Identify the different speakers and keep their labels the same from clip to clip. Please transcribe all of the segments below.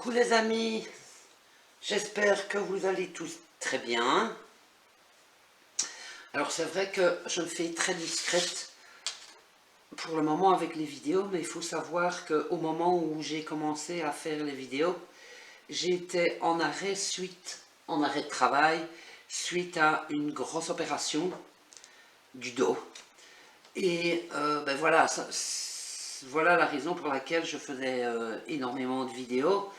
Speaker 1: Coucou les amis, j'espère que vous allez tous très bien. Alors c'est vrai que je me fais très discrète pour le moment avec les vidéos, mais il faut savoir qu'au moment où j'ai commencé à faire les vidéos, j'étais en arrêt de travail, suite à une grosse opération du dos. Et ben voilà, voilà la raison pour laquelle je faisais énormément de vidéos.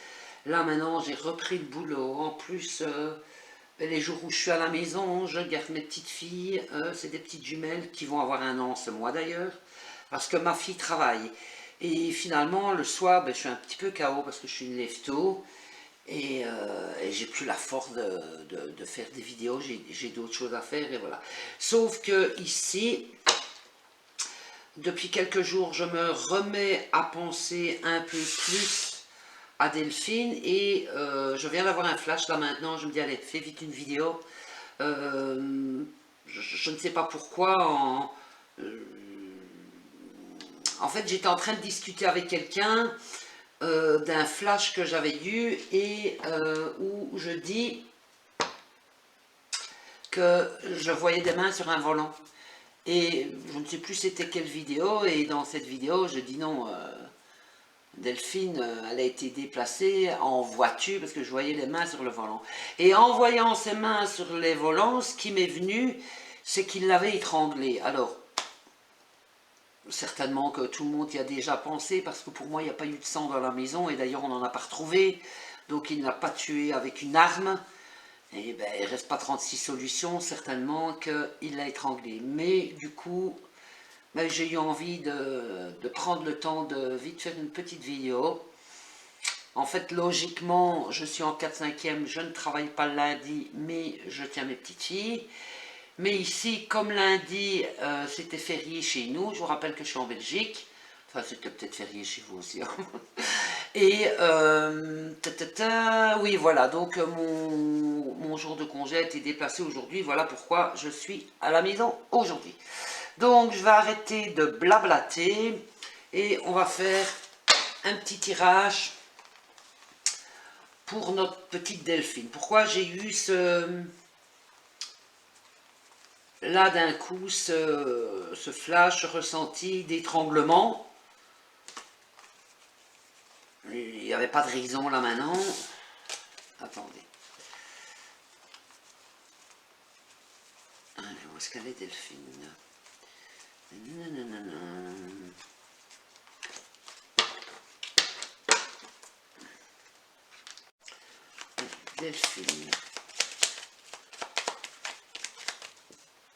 Speaker 1: Là maintenant j'ai repris le boulot, en plus les jours où je suis à la maison, je garde mes petites filles, c'est des petites jumelles qui vont avoir 1 an ce mois d'ailleurs, parce que ma fille travaille. Et finalement le soir ben, je suis un petit peu KO parce que je suis une lève tôt et j'ai plus la force de faire des vidéos, j'ai d'autres choses à faire et voilà. Sauf que ici, depuis quelques jours, je me remets à penser un peu plus à Delphine et je viens d'avoir un flash là maintenant, je me dis allez fais vite une vidéo. Je ne sais pas pourquoi, en fait j'étais en train de discuter avec quelqu'un d'un flash que j'avais eu et où je dis que je voyais des mains sur un volant. Et je ne sais plus c'était quelle vidéo, et dans cette vidéo je dis non, Delphine, elle a été déplacée en voiture parce que je voyais les mains sur le volant. Et en voyant ses mains sur les volants, ce qui m'est venu, c'est qu'il l'avait étranglée. Alors, certainement que tout le monde y a déjà pensé, parce que pour moi, il n'y a pas eu de sang dans la maison, et d'ailleurs, on n'en a pas retrouvé. Donc, il ne l'a pas tué avec une arme. Et ben, il ne reste pas 36 solutions, certainement qu'il l'a étranglée. Mais du coup, ben, j'ai eu envie de prendre le temps de vite faire une petite vidéo. En fait, logiquement, je suis en 4/5e, je ne travaille pas le lundi, mais je tiens mes petites filles. Mais ici, comme lundi, c'était férié chez nous, je vous rappelle que je suis en Belgique, enfin c'était peut-être férié chez vous aussi. Et, oui voilà, donc mon jour de congé a été déplacé aujourd'hui, voilà pourquoi je suis à la maison aujourd'hui. Donc je vais arrêter de blablater et on va faire un petit tirage pour notre petite Delphine. Pourquoi j'ai eu là d'un coup ce flash ressenti d'étranglement? Il n'y avait pas de raison là maintenant. Attendez. Allez, où est-ce qu'elle est Delphine? Delphine.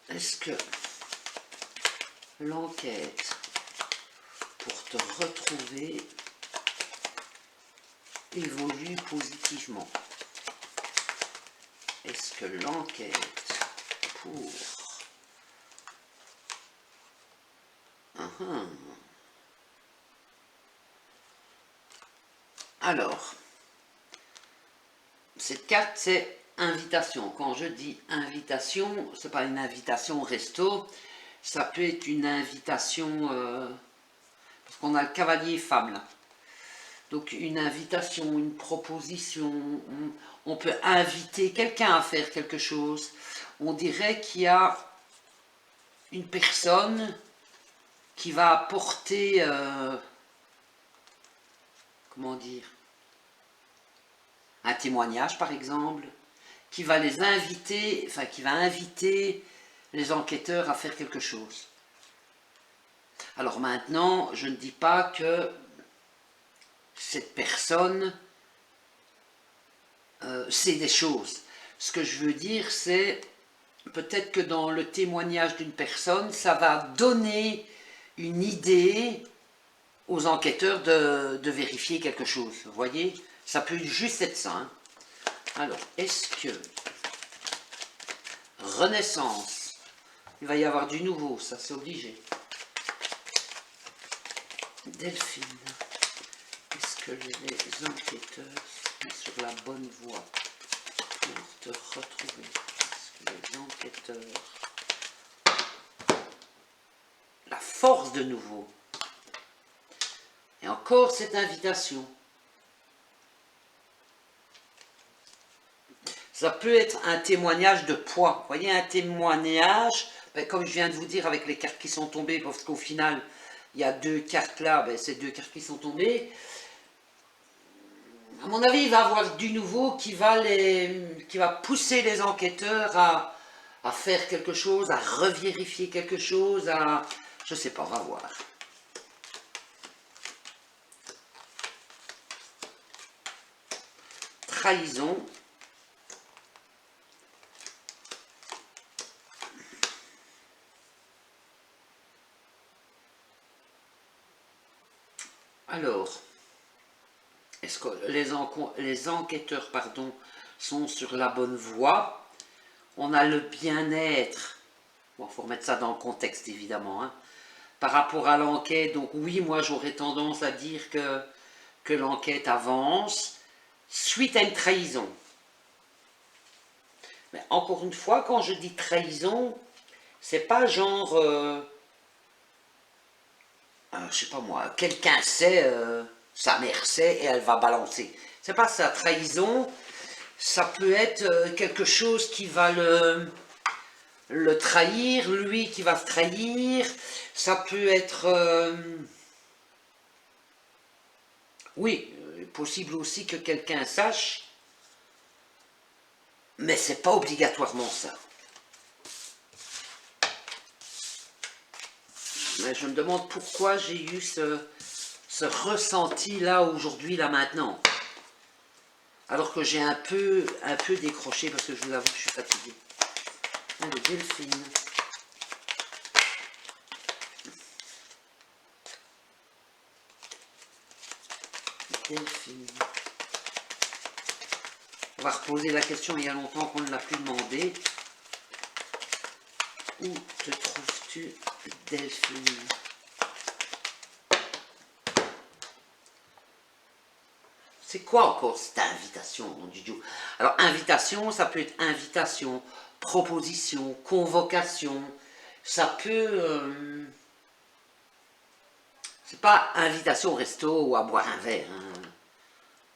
Speaker 1: Est-ce que l'enquête pour te retrouver évolue positivement? Est-ce que l'enquête pour... Alors, cette carte c'est invitation. Quand je dis invitation, c'est pas une invitation au resto, ça peut être une invitation, parce qu'on a le cavalier femme là. Donc une invitation, une proposition, on peut inviter quelqu'un à faire quelque chose. On dirait qu'il y a une personne qui va apporter, comment dire, un témoignage par exemple, qui va les inviter, enfin qui va inviter les enquêteurs à faire quelque chose. Alors maintenant, je ne dis pas que cette personne sait des choses. Ce que je veux dire, c'est peut-être que dans le témoignage d'une personne, ça va donner une idée aux enquêteurs de vérifier quelque chose. Vous voyez? Ça peut juste être ça. Hein. Alors, est-ce que Renaissance, il va y avoir du nouveau, ça c'est obligé. Delphine, est-ce que les enquêteurs sont sur la bonne voie pour te retrouver? Est-ce que les enquêteurs... La force de nouveau. Et encore cette invitation. Ça peut être un témoignage de poids. Vous voyez, un témoignage, ben, comme je viens de vous dire avec les cartes qui sont tombées, parce qu'au final, il y a 2 cartes là, ben, c'est 2 cartes qui sont tombées. À mon avis, il va y avoir du nouveau qui va pousser les enquêteurs à faire quelque chose, à revérifier quelque chose, je sais pas, on va voir. Trahison. Alors, est-ce que les enquêteurs sont sur la bonne voie? On a le bien-être. Bon, il faut remettre ça dans le contexte, évidemment. Hein. Par rapport à l'enquête, donc oui, moi j'aurais tendance à dire que l'enquête avance suite à une trahison. Mais encore une fois, quand je dis trahison, c'est pas genre... je sais pas moi, quelqu'un sait, sa mère sait et elle va balancer. C'est pas ça, trahison, ça peut être quelque chose qui va le trahir, lui qui va se trahir, ça peut être... oui, possible aussi que quelqu'un sache, mais c'est pas obligatoirement ça. Mais je me demande pourquoi j'ai eu ce ressenti là aujourd'hui, là maintenant. Alors que j'ai un peu décroché parce que je vous avoue que je suis fatigué. Allez, Delphine. Delphine. On va reposer la question, il y a longtemps qu'on ne l'a plus demandé. Où te trouves-tu, Delphine? C'est quoi encore cette invitation, mon Dieu? Alors, invitation, ça peut être invitation, proposition, convocation. Ça peut... c'est pas invitation au resto ou à boire un verre. Hein.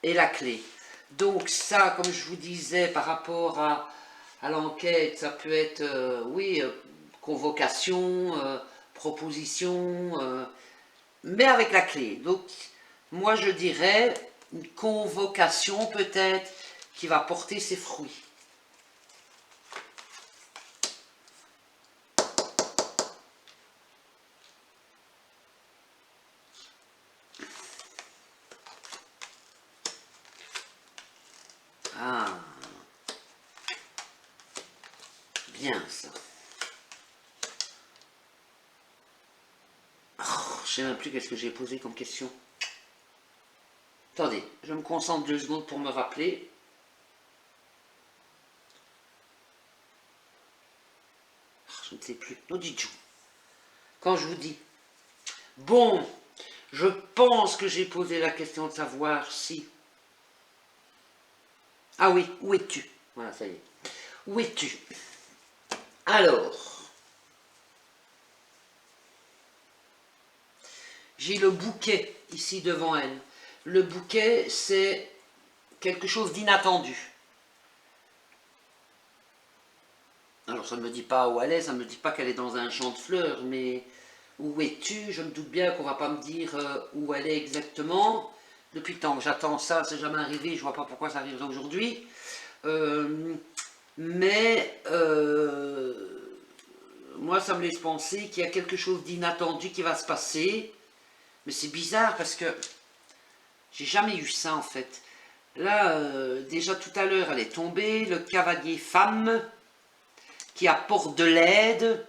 Speaker 1: Et la clé. Donc ça, comme je vous disais, par rapport à l'enquête, ça peut être, oui, convocation, proposition, mais avec la clé. Donc, moi je dirais une convocation peut-être qui va porter ses fruits. Ah, bien ça. Oh, je sais même plus qu'est-ce que j'ai posé comme question. Attendez, je me concentre 2 secondes pour me rappeler. Je ne sais plus. Non, dites-vous. Quand je vous dis, bon, je pense que j'ai posé la question de savoir si... Ah oui, où es-tu? Voilà, ça y est. Où es-tu? Alors, j'ai le bouquet ici devant elle. Le bouquet, c'est quelque chose d'inattendu. Alors, ça ne me dit pas où elle est, ça ne me dit pas qu'elle est dans un champ de fleurs, mais où es-tu? Je me doute bien qu'on ne va pas me dire où elle est exactement. Depuis le temps que j'attends ça, c'est jamais arrivé, je ne vois pas pourquoi ça arriverait aujourd'hui. Moi, ça me laisse penser qu'il y a quelque chose d'inattendu qui va se passer. Mais c'est bizarre parce que j'ai jamais eu ça en fait. Là, déjà tout à l'heure, elle est tombée, le cavalier femme qui apporte de l'aide.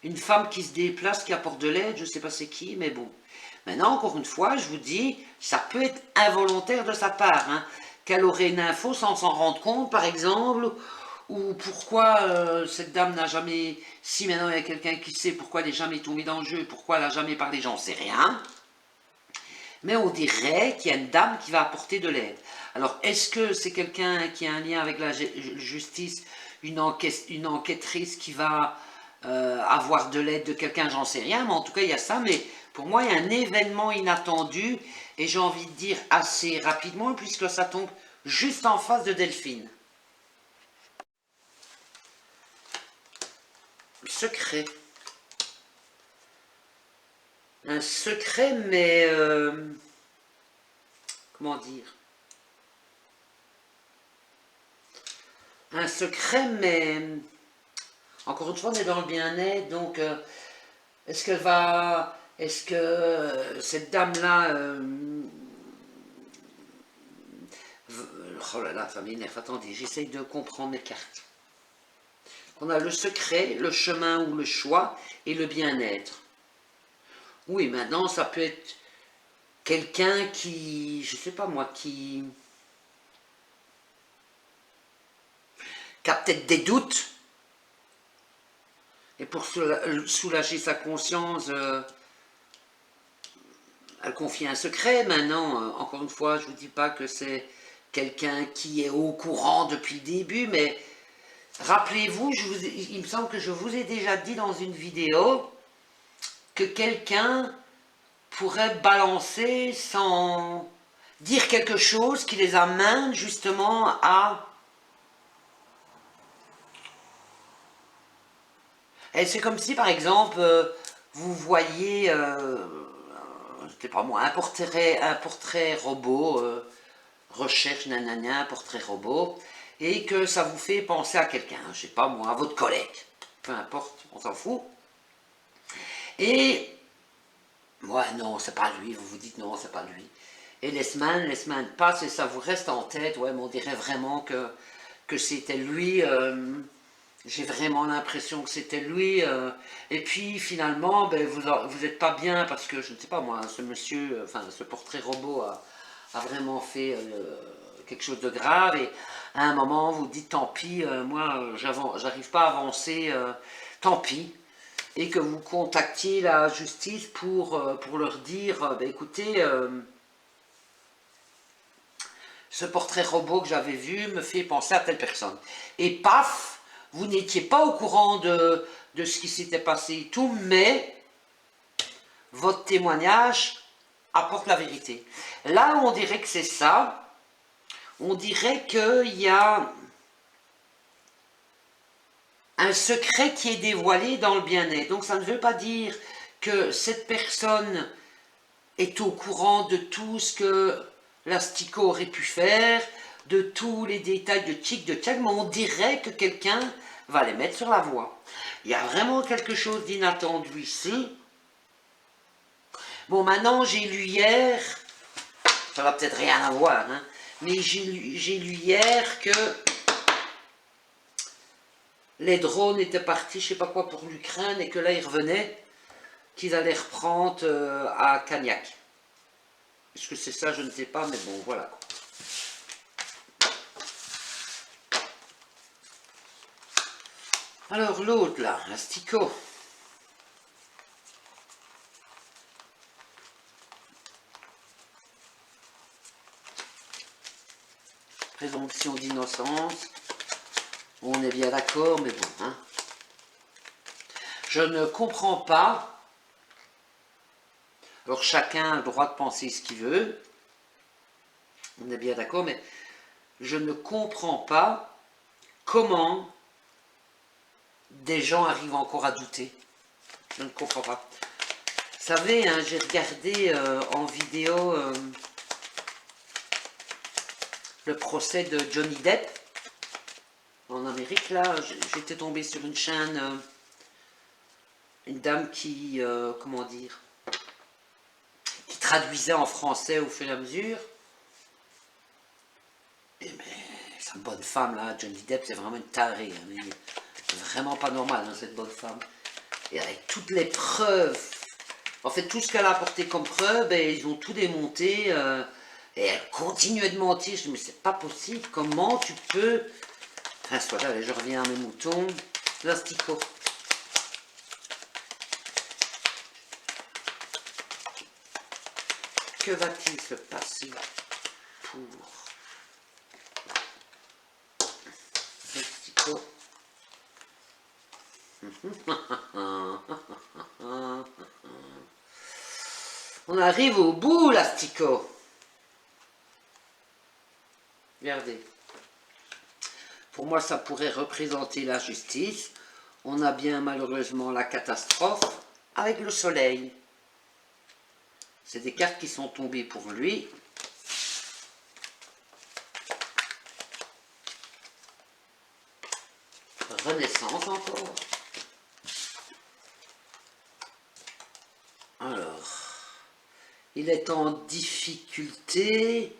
Speaker 1: Une femme qui se déplace, qui apporte de l'aide, je ne sais pas c'est qui, mais bon. Maintenant, encore une fois, je vous dis, ça peut être involontaire de sa part. Hein, qu'elle aurait une info sans s'en rendre compte, par exemple, ou pourquoi cette dame n'a jamais... Si maintenant il y a quelqu'un qui sait pourquoi elle n'est jamais tombée dans le jeu, pourquoi elle n'a jamais parlé, j'en sais rien. Mais on dirait qu'il y a une dame qui va apporter de l'aide. Alors, est-ce que c'est quelqu'un qui a un lien avec la justice, une enquêtrice qui va avoir de l'aide de quelqu'un, j'en sais rien, mais en tout cas, il y a ça. Mais pour moi, il y a un événement inattendu, et j'ai envie de dire assez rapidement, puisque ça tombe juste en face de Delphine. Secret. Un secret, mais... comment dire? Un secret, mais... Encore une fois, on est dans le bien-être, donc... est-ce qu'elle va... Est-ce que cette dame-là... oh là là, ça m'énerve. Attendez, j'essaye de comprendre mes cartes. On a le secret, le chemin ou le choix et le bien-être. Oui, maintenant, ça peut être quelqu'un qui... Je sais pas moi, qui a peut-être des doutes. Et pour soulager sa conscience... elle confie un secret. Maintenant, encore une fois, je ne vous dis pas que c'est quelqu'un qui est au courant depuis le début, mais rappelez-vous, il me semble que je vous ai déjà dit dans une vidéo que quelqu'un pourrait balancer sans dire quelque chose qui les amène justement à... Et c'est comme si, par exemple, vous voyez... je sais pas moi, un portrait robot, recherche nanana, un portrait robot, et que ça vous fait penser à quelqu'un, je sais pas moi, à votre collègue, peu importe, on s'en fout. Et, ouais, non, c'est pas lui, vous vous dites non, c'est pas lui. Et les semaines passent et ça vous reste en tête, ouais, mais on dirait vraiment que c'était lui, j'ai vraiment l'impression que c'était lui, et puis finalement, ben, vous n'êtes pas bien parce que, je ne sais pas moi, ce monsieur, enfin ce portrait robot a vraiment fait quelque chose de grave, et à un moment vous dites tant pis, moi j'arrive pas à avancer, tant pis, et que vous contactiez la justice pour leur dire, ben, écoutez, ce portrait robot que j'avais vu me fait penser à telle personne. Et paf, vous n'étiez pas au courant de ce qui s'était passé et tout, mais votre témoignage apporte la vérité. Là, on dirait que c'est ça. On dirait qu'il y a un secret qui est dévoilé dans le bien-être. Donc ça ne veut pas dire que cette personne est au courant de tout ce que l'asticot aurait pu faire, de tous les détails de tchac, mais on dirait que quelqu'un va les mettre sur la voie. Il y a vraiment quelque chose d'inattendu ici. Bon, maintenant, j'ai lu hier, ça va peut-être rien à voir, hein, mais j'ai lu hier que les drones étaient partis, je sais pas quoi, pour l'Ukraine, et que là, ils revenaient, qu'ils allaient reprendre à Cagnac. Est-ce que c'est ça? Je ne sais pas, mais bon, voilà. Alors, l'autre, là, l'asticot. Présomption d'innocence. On est bien d'accord, mais bon, hein. Je ne comprends pas. Alors, chacun a le droit de penser ce qu'il veut. On est bien d'accord, mais je ne comprends pas comment des gens arrivent encore à douter. Je ne comprends pas. Vous savez, hein, j'ai regardé en vidéo le procès de Johnny Depp en Amérique. Là, j'étais tombé sur une chaîne, une dame qui, comment dire, qui traduisait en français au fur et à mesure. Et mais cette bonne femme là, Johnny Depp, c'est vraiment une tarée. Hein, c'est vraiment pas normal, hein, cette bonne femme. Et avec toutes les preuves, en fait tout ce qu'elle a apporté comme preuve, et ils ont tout démonté, et elle continuait de mentir. Je dis mais c'est pas possible, comment tu peux... Enfin soit là, je reviens à mes moutons, l'asticot. Que va-t-il se passer pour l'asticot? On arrive au bout, l'asticot. Regardez. Pour moi, ça pourrait représenter la justice. On a bien malheureusement la catastrophe avec le soleil. C'est des cartes qui sont tombées pour lui. Renaissance encore. Alors, il est en difficulté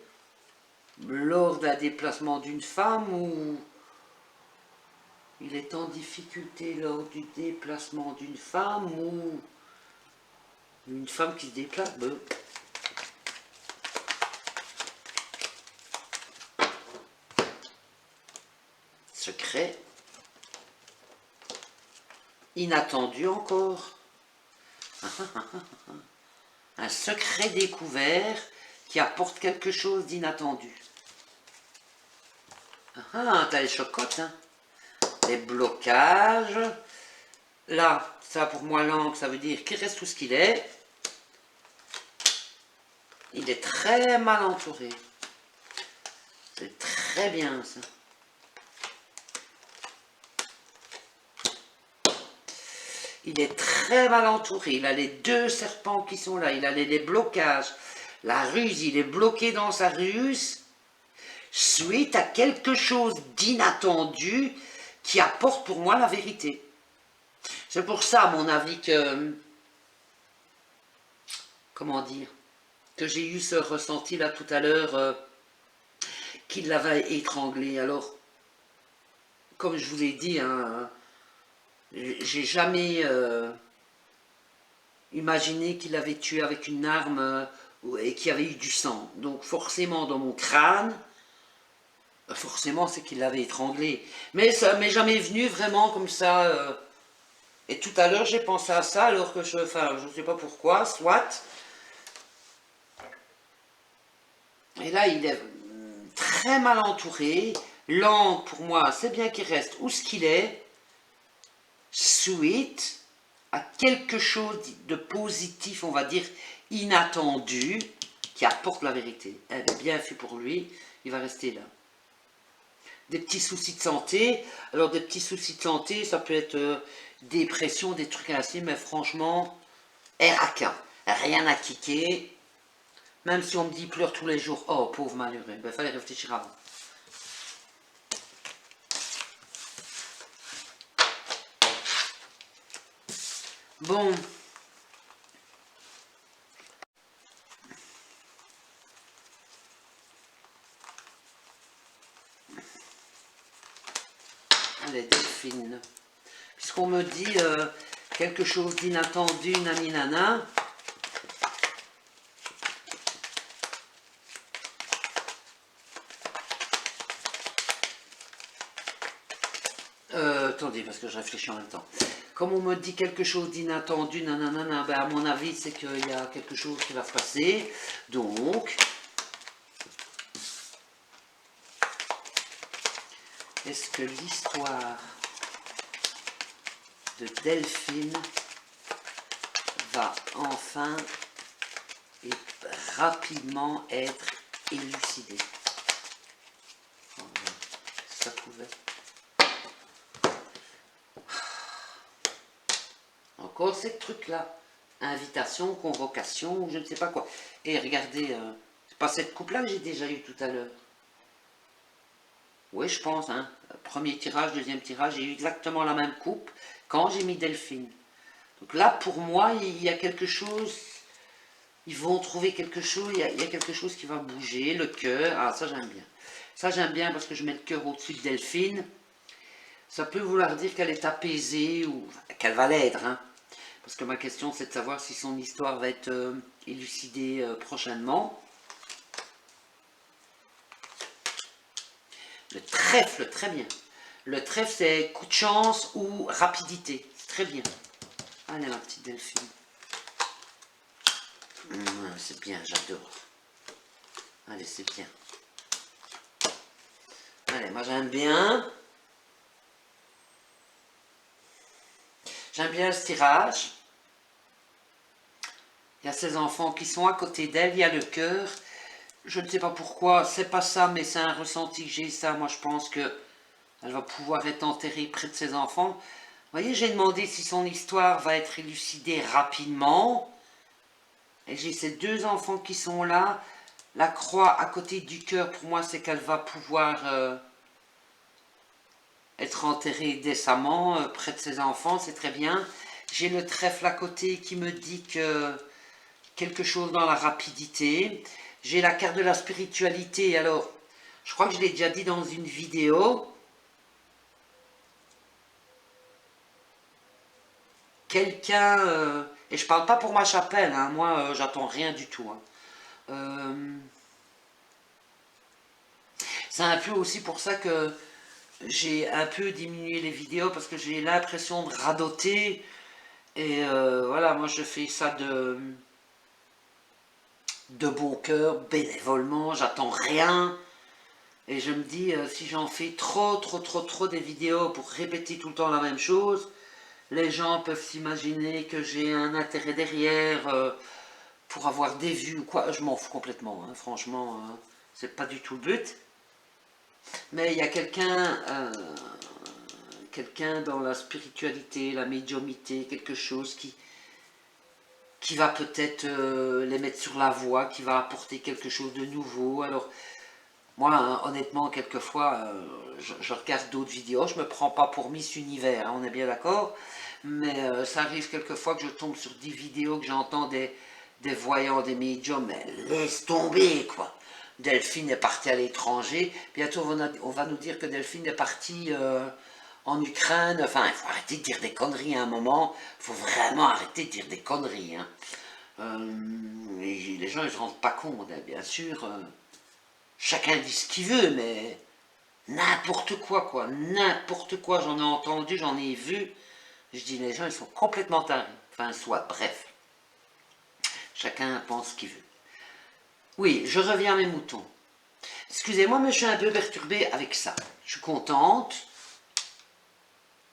Speaker 1: lors d'un déplacement d'une femme ou il est en difficulté lors du déplacement d'une femme ou une femme qui se déplace. Secret. Inattendu encore. Un secret découvert qui apporte quelque chose d'inattendu. T'as les chocottes, hein. Les blocages. Là, ça pour moi l'angle, ça veut dire qu'il reste tout ce qu'il est. Il est très mal entouré. C'est très bien ça. Il est très mal entouré. Il a les deux serpents qui sont là. Il a les blocages. La ruse, il est bloqué dans sa ruse suite à quelque chose d'inattendu qui apporte pour moi la vérité. C'est pour ça, à mon avis, que... Comment dire? Que j'ai eu ce ressenti là tout à l'heure qu'il l'avait étranglé. Alors, comme je vous ai dit, hein, j'ai jamais imaginé qu'il l'avait tué avec une arme et qu'il y avait eu du sang. Donc forcément dans mon crâne, forcément c'est qu'il l'avait étranglé. Mais ça m'est jamais venu vraiment comme ça. Et tout à l'heure j'ai pensé à ça alors que je ne sais pas pourquoi, soit. Et là il est très mal entouré. L'angle pour moi c'est bien qu'il reste où ce qu'il est. Suite à quelque chose de positif, on va dire inattendu, qui apporte la vérité. Elle est bien fait pour lui, il va rester là. Des petits soucis de santé, alors des petits soucis de santé, ça peut être dépression, des trucs ainsi, mais franchement, RAK, rien à kicker. Même si on me dit pleure tous les jours, oh pauvre malheureux, il fallait réfléchir avant. Bon. Allez, Delphine. Puisqu'on me dit quelque chose d'inattendu, naninana. Attendez, parce que je réfléchis en même temps. Comme on me dit quelque chose d'inattendu, nanana, ben à mon avis, c'est qu'il y a quelque chose qui va se passer. Donc, est-ce que l'histoire de Delphine va enfin et rapidement être élucidée? Ça pouvait. Encore ces trucs-là. Invitation, convocation, je ne sais pas quoi. Et regardez, c'est pas cette coupe-là que j'ai déjà eu tout à l'heure. Oui, je pense, hein. Premier tirage, deuxième tirage, j'ai eu exactement la même coupe quand j'ai mis Delphine. Donc là, pour moi, il y a quelque chose, ils vont trouver quelque chose, il y a quelque chose qui va bouger, le cœur. Ah, ça j'aime bien. Ça j'aime bien parce que je mets le cœur au-dessus de Delphine. Ça peut vouloir dire qu'elle est apaisée ou qu'elle va l'être, hein. Parce que ma question, c'est de savoir si son histoire va être élucidée prochainement. Le trèfle, très bien. Le trèfle, c'est coup de chance ou rapidité. Très bien. Allez, ma petite Delphine. C'est bien, j'adore. Allez, c'est bien. Allez, moi j'aime bien. J'aime bien ce tirage. Il y a ses enfants qui sont à côté d'elle, il y a le cœur. je ne sais pas pourquoi, c'est pas ça, mais c'est un ressenti que j'ai, ça. Moi, je pense que elle va pouvoir être enterrée près de ses enfants. Vous voyez, j'ai demandé si son histoire va être élucidée rapidement. Et j'ai ces deux enfants qui sont là. La croix à côté du cœur, pour moi, c'est qu'elle va pouvoir être enterrée décemment près de ses enfants, c'est très bien. J'ai le trèfle à côté qui me dit que quelque chose dans la rapidité. J'ai la carte de la spiritualité, alors, je crois que je l'ai déjà dit dans une vidéo. Quelqu'un, et je parle pas pour ma chapelle, hein, moi j'attends rien du tout. Hein. C'est un peu aussi pour ça que j'ai un peu diminué les vidéos parce que j'ai l'impression de radoter. Et voilà, moi je fais ça de bon cœur, bénévolement, j'attends rien. Et je me dis, si j'en fais trop des vidéos pour répéter tout le temps la même chose, les gens peuvent s'imaginer que j'ai un intérêt derrière pour avoir des vues ou quoi. Je m'en fous complètement, hein, franchement, c'est pas du tout le but. Mais il y a quelqu'un dans la spiritualité, la médiumité, quelque chose qui va peut-être les mettre sur la voie, qui va apporter quelque chose de nouveau. Alors, moi, hein, honnêtement, quelquefois, je regarde d'autres vidéos, je me prends pas pour Miss Univers, hein, on est bien d'accord, mais ça arrive quelquefois que je tombe sur des vidéos, que j'entends des voyants, des médiums, mais laisse tomber, quoi. Delphine est partie à l'étranger, bientôt on va nous dire que Delphine est partie en Ukraine, enfin, il faut arrêter de dire des conneries à un moment, il faut vraiment arrêter de dire des conneries, hein. Et les gens, ils ne se rendent pas compte, hein, bien sûr. Chacun dit ce qu'il veut, mais n'importe quoi, n'importe quoi, j'en ai entendu, j'en ai vu. Je dis, les gens, ils sont complètement tarés. Enfin, soit, bref. Chacun pense ce qu'il veut. Oui, je reviens à mes moutons. Excusez-moi, mais je suis un peu perturbée avec ça. Je suis contente.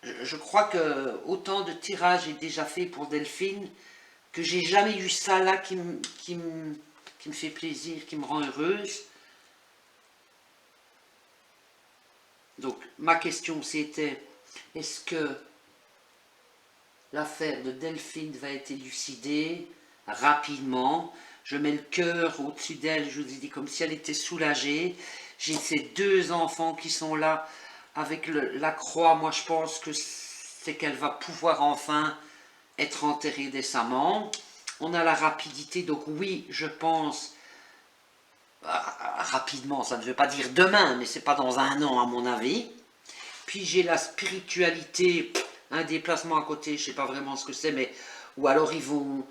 Speaker 1: Je crois que autant de tirages est déjà fait pour Delphine, que j'ai jamais eu ça là qui me fait plaisir, qui me rend heureuse. Donc, ma question c'était, est-ce que l'affaire de Delphine va être élucidée rapidement? Je mets le cœur au-dessus d'elle, je vous ai dit, comme si elle était soulagée. J'ai ces deux enfants qui sont là avec la croix. Moi, je pense que c'est qu'elle va pouvoir enfin être enterrée décemment. On a la rapidité, donc oui, je pense rapidement, ça ne veut pas dire demain, mais c'est pas dans un an à mon avis. Puis j'ai la spiritualité, un déplacement à côté, je sais pas vraiment ce que c'est, mais ou alors ils vont,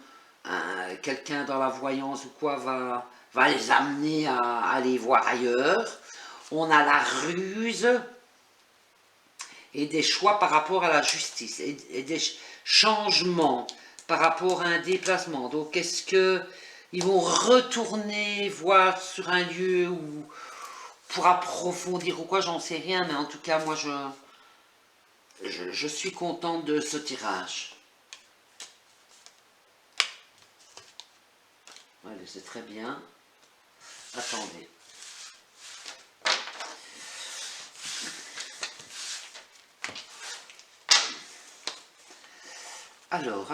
Speaker 1: quelqu'un dans la voyance ou quoi va les amener à aller voir ailleurs. On a la ruse et des choix par rapport à la justice et des changements par rapport à un déplacement. Donc est-ce que ils vont retourner voir sur un lieu ou pour approfondir ou quoi, j'en sais rien, mais en tout cas moi je suis contente de ce tirage. Allez, c'est très bien. Attendez. Alors,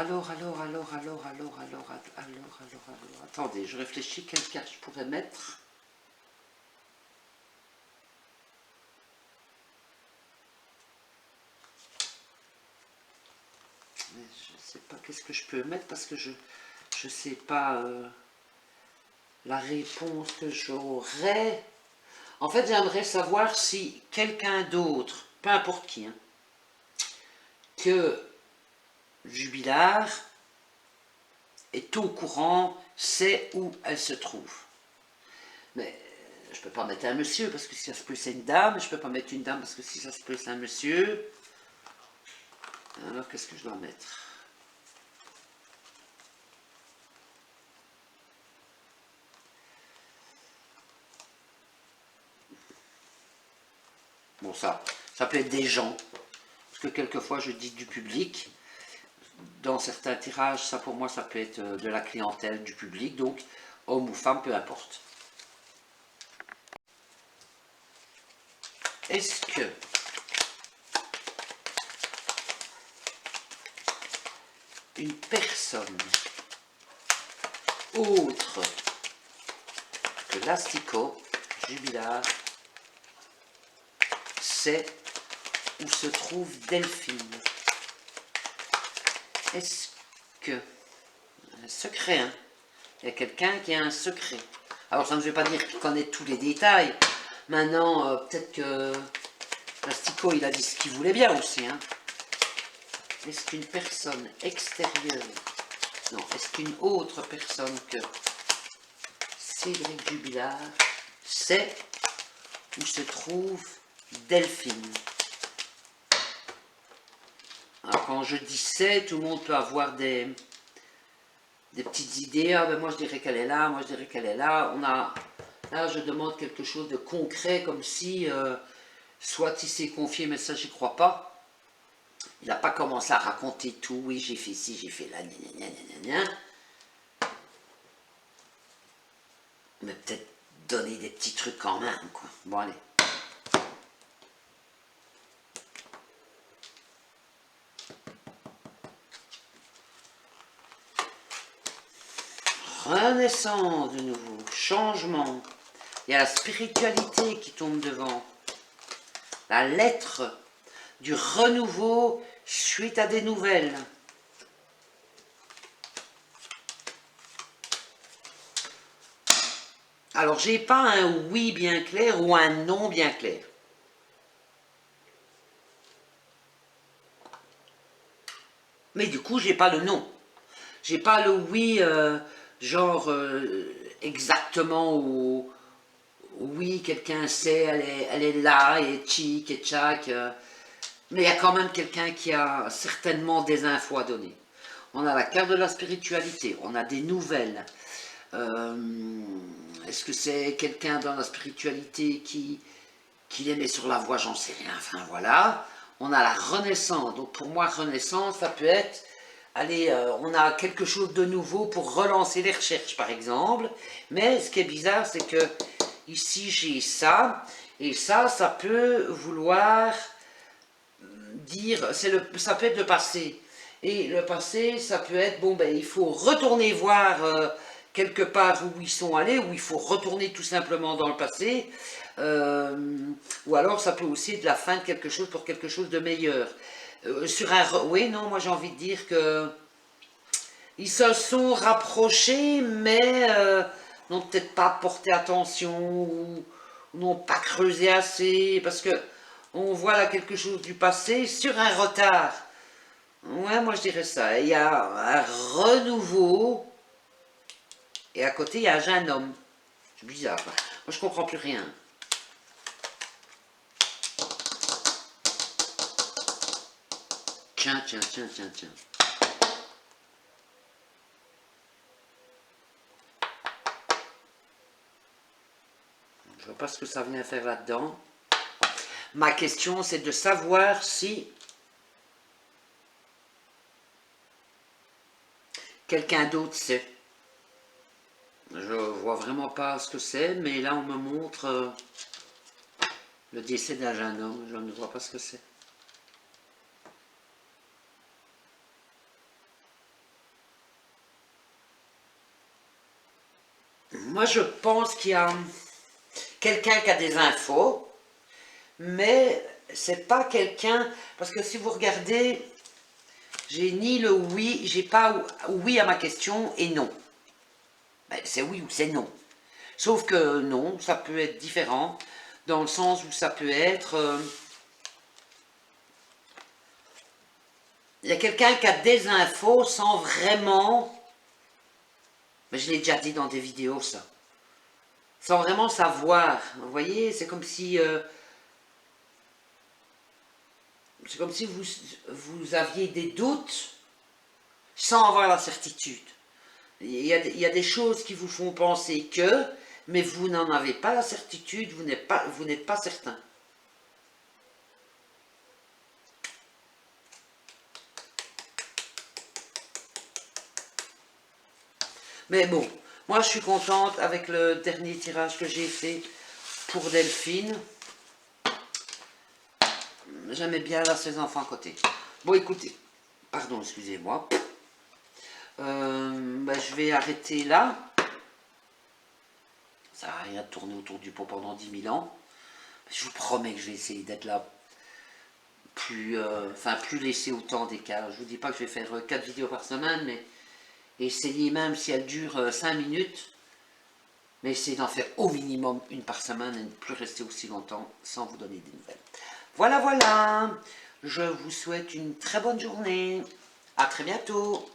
Speaker 1: attendez, je réfléchis quelle carte je pourrais mettre. Je ne sais pas qu'est-ce que je peux mettre parce que je ne sais pas la réponse que j'aurais. En fait, j'aimerais savoir si quelqu'un d'autre, peu importe qui, hein, que Jubilard est au courant, sait où elle se trouve. Mais je ne peux pas mettre un monsieur parce que si ça se peut c'est une dame, je ne peux pas mettre une dame parce que si ça se peut c'est un monsieur. Alors qu'est-ce que je dois mettre? Bon, ça peut être des gens, parce que quelquefois je dis du public. Dans certains tirages, ça pour moi, ça peut être de la clientèle, du public, donc homme ou femme, peu importe. est-ce que une personne autre que l'asticot jubilar sait où se trouve Delphine? Est-ce que... Un secret, hein? Il y a quelqu'un qui a un secret. Alors ça ne veut pas dire qu'il connaît tous les détails. Maintenant, peut-être que l'asticot, il a dit ce qu'il voulait bien aussi, hein? Est-ce qu'une personne extérieure, non, est-ce qu'une autre personne que Cédric Jubilard sait où se trouve Delphine? Alors quand je dis sait, tout le monde peut avoir des petites idées. Ah ben moi je dirais qu'elle est là, moi je dirais qu'elle est là. Là je demande quelque chose de concret, comme si soit il s'est confié, mais ça j'y crois pas. Il n'a pas commencé à raconter tout, oui j'ai fait ci, j'ai fait là, gna gna gna gna. Mais peut-être donner des petits trucs quand même, quoi. Bon allez. Renaissance de nouveau, changement. Il y a la spiritualité qui tombe devant. La lettre du renouveau suite à des nouvelles. Alors, j'ai pas un oui bien clair ou un non bien clair. Mais du coup, j'ai pas le non. J'ai pas le oui, genre exactement où oui, quelqu'un sait, elle est là, et tchic, et tchac. Mais il y a quand même quelqu'un qui a certainement des infos à donner. On a la carte de la spiritualité, on a des nouvelles. Est-ce que c'est quelqu'un dans la spiritualité qui les met sur la voie? J'en sais rien. Enfin voilà. On a la renaissance. Donc pour moi, renaissance, ça peut être... Allez, on a quelque chose de nouveau pour relancer les recherches, par exemple. Mais ce qui est bizarre, c'est que ici, j'ai ça. Et ça peut vouloir dire... ça peut être le passé. Et le passé, ça peut être, bon, ben, il faut retourner voir quelque part où ils sont allés, ou il faut retourner tout simplement dans le passé. Ou alors, ça peut aussi être la fin de quelque chose pour quelque chose de meilleur. Oui, non, moi j'ai envie de dire que ils se sont rapprochés, mais n'ont peut-être pas porté attention, ou n'ont pas creusé assez, parce que on voit là quelque chose du passé sur un retard. Ouais, moi je dirais ça. Il y a un renouveau, et à côté il y a un jeune homme. C'est bizarre. Moi je comprends plus rien. Tiens. Je vois pas ce que ça vient faire là-dedans. Ma question, c'est de savoir si quelqu'un d'autre sait. Je vois vraiment pas ce que c'est, mais là on me montre le décès d'un jeune homme. Je ne vois pas ce que c'est. Moi je pense qu'il y a quelqu'un qui a des infos, mais c'est pas quelqu'un, parce que si vous regardez, j'ai ni le oui, j'ai pas oui à ma question et non. Ben, c'est oui ou c'est non. Sauf que non, ça peut être différent, dans le sens où ça peut être... il y a quelqu'un qui a des infos sans vraiment... Mais je l'ai déjà dit dans des vidéos, ça. Sans vraiment savoir. Vous voyez, c'est comme si... c'est comme si vous aviez des doutes sans avoir la certitude. Il y a des choses qui vous font penser que, mais vous n'en avez pas la certitude, vous n'êtes pas certain. Mais bon, moi je suis contente avec le dernier tirage que j'ai fait pour Delphine. J'aimais bien là ses enfants à côté. Bon, écoutez, pardon, excusez-moi. Je vais arrêter là. Ça n'a rien de tourner autour du pot pendant 10 000 ans. Je vous promets que je vais essayer d'être là plus laisser autant d'écart. Je vous dis pas que je vais faire 4 vidéos par semaine, mais essayez même si elles durent 5 minutes. Mais essayez d'en faire au minimum une par semaine et ne plus rester aussi longtemps sans vous donner des nouvelles. Voilà, voilà. Je vous souhaite une très bonne journée. À très bientôt.